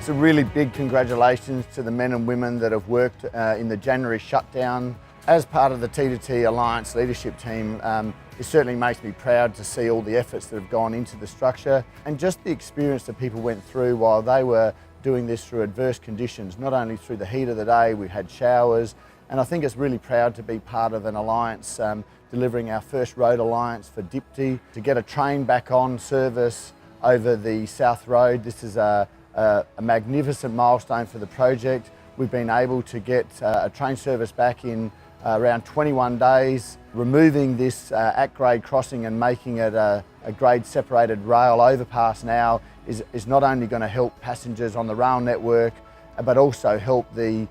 It's a really big congratulations to the men and women that have worked in the January shutdown. As part of the T2T Alliance leadership team, it certainly makes me proud to see all the efforts that have gone into the structure and just the experience that people went through while they were doing this through adverse conditions, not only through the heat of the day, we had showers, and I think it's really proud to be part of an alliance delivering our first road alliance for Dipti, to get a train back on service over the South Road. This is a magnificent milestone for the project. We've been able to get a train service back in around 21 days, removing this at-grade crossing and making it a grade separated rail overpass now is not only going to help passengers on the rail network, but also help the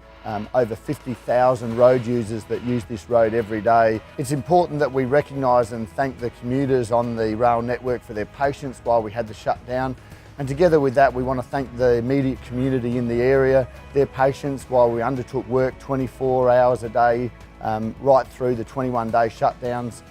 over 50,000 road users that use this road every day. It's important that we recognise and thank the commuters on the rail network for their patience while we had the shutdown. And together with that, we want to thank the immediate community in the area, their patience while we undertook work 24 hours a day, right through the 21-day shutdowns,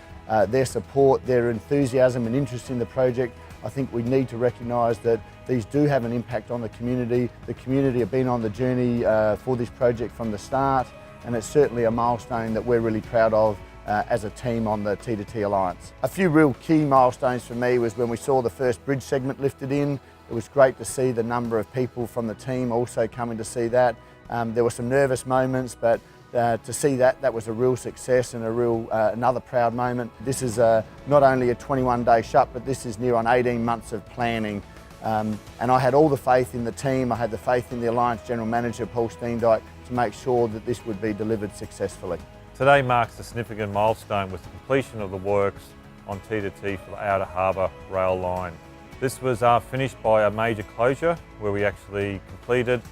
their support, their enthusiasm and interest in the project. I think we need to recognise that these do have an impact on the community. The community have been on the journey for this project from the start, and it's certainly a milestone that we're really proud of as a team on the T2T Alliance. A few real key milestones for me was when we saw the first bridge segment lifted in. It was great to see the number of people from the team also coming to see that. There were some nervous moments, but to see that was a real success and a real another proud moment. This is not only a 21-day shut, but this is near on 18 months of planning. And I had all the faith in the team. I had the faith in the Alliance General Manager, Paul Steendyke, to make sure that this would be delivered successfully. Today marks a significant milestone with the completion of the works on T2T for the Outer Harbor rail line. This was finished by a major closure where we actually completed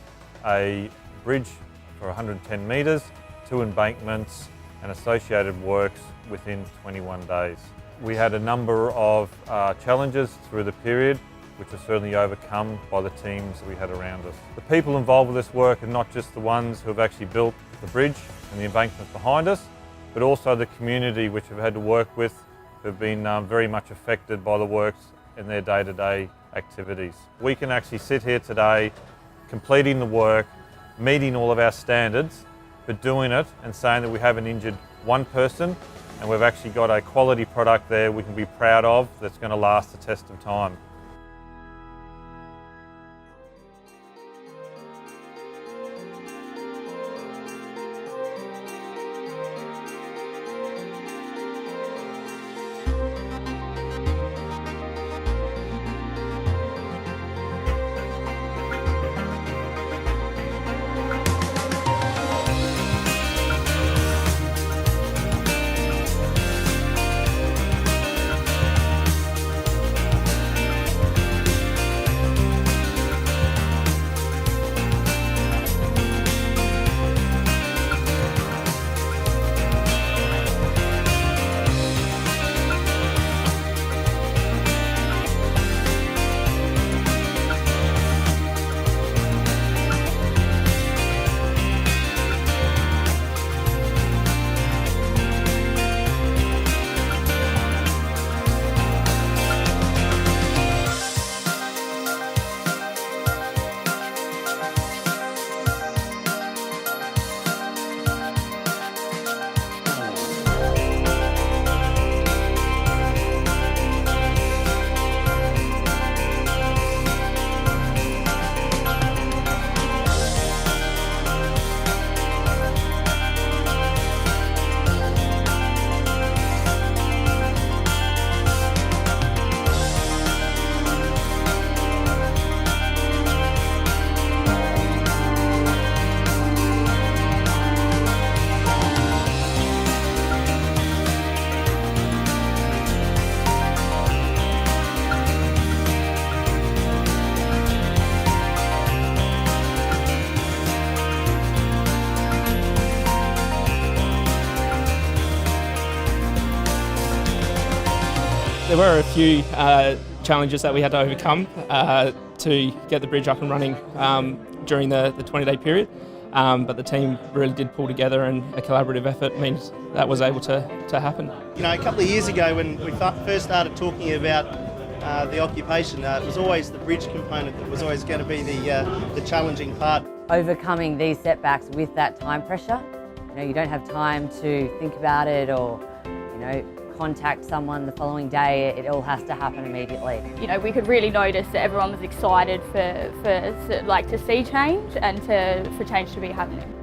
a bridge for 110 metres, 2 embankments and associated works within 21 days. We had a number of challenges through the period, which are certainly overcome by the teams we had around us. The people involved with this work are not just the ones who have actually built the bridge and the embankments behind us, but also the community which we've had to work with, who have been very much affected by the works in their day-to-day activities. We can actually sit here today, completing the work, meeting all of our standards, but doing it and saying that we haven't injured one person, and we've actually got a quality product there we can be proud of that's going to last the test of time. There were a few challenges that we had to overcome to get the bridge up and running during the 20-day period, but the team really did pull together, and a collaborative effort means that was able to happen. You know, a couple of years ago when we first started talking about the occupation. It was always the bridge component that was always going to be the challenging part. Overcoming these setbacks with that time pressure, you don't have time to think about it or, contact someone the following day. It all has to happen immediately. We could really notice that everyone was excited to see change and for change to be happening.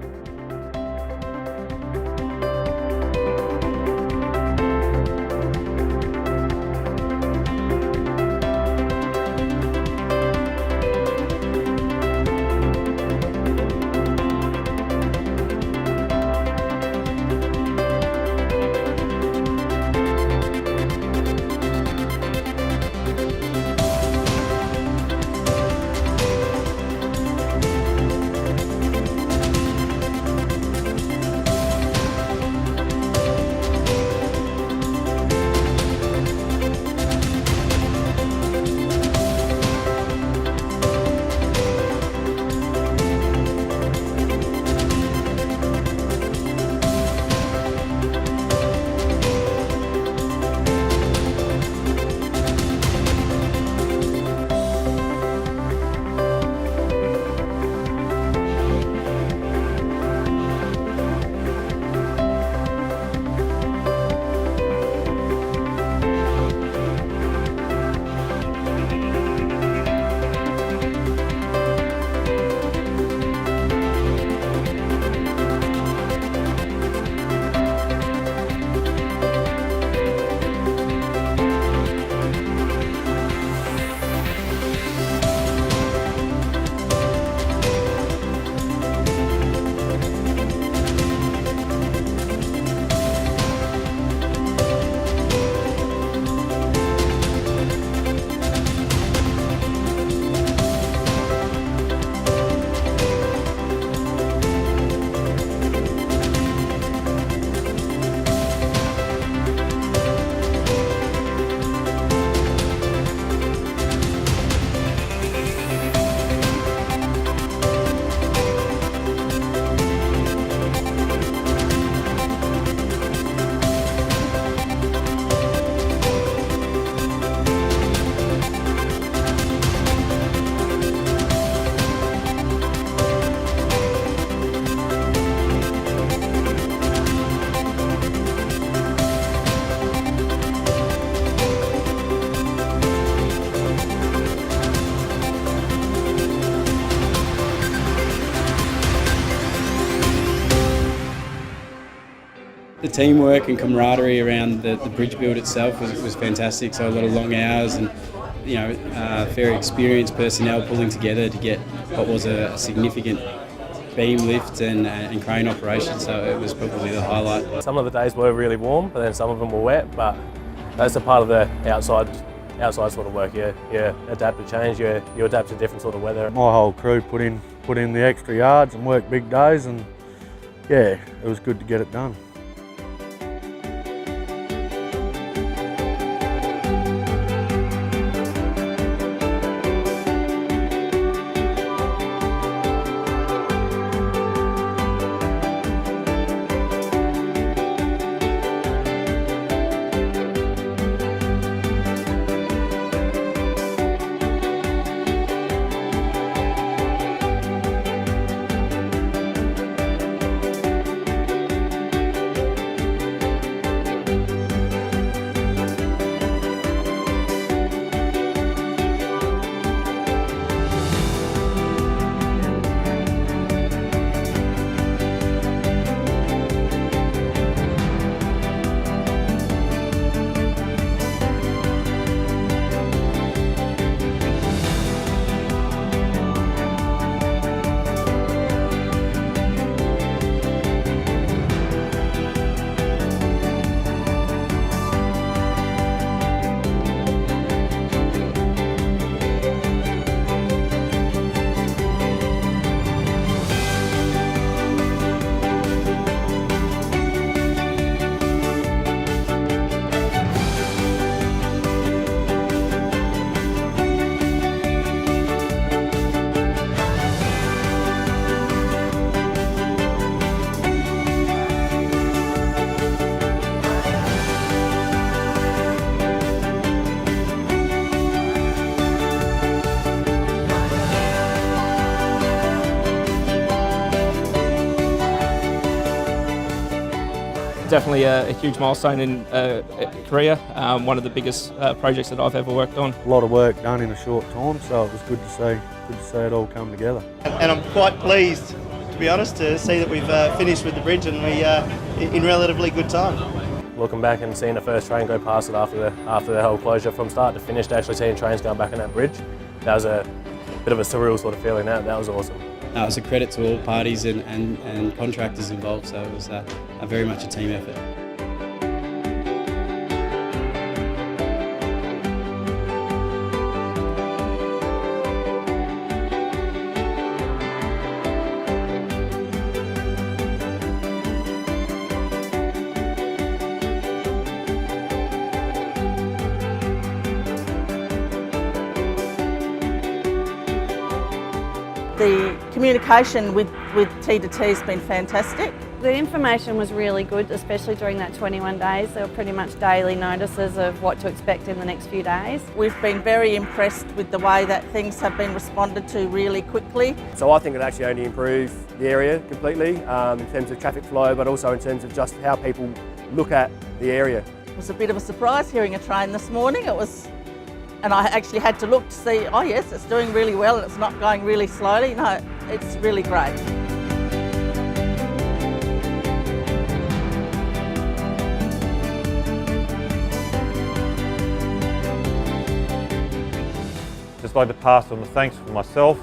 The teamwork and camaraderie around the bridge build itself was fantastic. So a lot of long hours and very experienced personnel pulling together to get what was a significant beam lift and crane operation. So it was probably the highlight. Some of the days were really warm, but then some of them were wet. But that's a part of the outside sort of work. You adapt to change. You adapt to different sort of weather. My whole crew put in the extra yards and worked big days, and yeah, it was good to get it done. definitely a huge milestone in career, one of the biggest projects that I've ever worked on. A lot of work done in a short time, so it was good to see it all come together. And I'm quite pleased, to be honest, to see that we've finished with the bridge and we in relatively good time. Looking back and seeing the first train go past it after the whole closure from start to finish, to actually seeing trains going back on that bridge, that was a bit of a surreal sort of feeling. That was awesome. It was a credit to all parties and contractors involved, so it was very much a team effort. The communication with T2T has been fantastic. The information was really good, especially during that 21 days. There were pretty much daily notices of what to expect in the next few days. We've been very impressed with the way that things have been responded to really quickly. So I think it actually only improved the area completely in terms of traffic flow, but also in terms of just how people look at the area. It was a bit of a surprise hearing a train this morning. And I actually had to look to see, oh yes, it's doing really well and it's not going really slowly. No, it's really great. Just like to pass on the thanks from myself,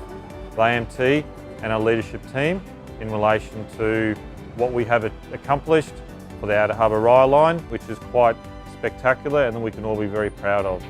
the AMT and our leadership team in relation to what we have accomplished for the Outer Harbor rail line, which is quite spectacular and that we can all be very proud of.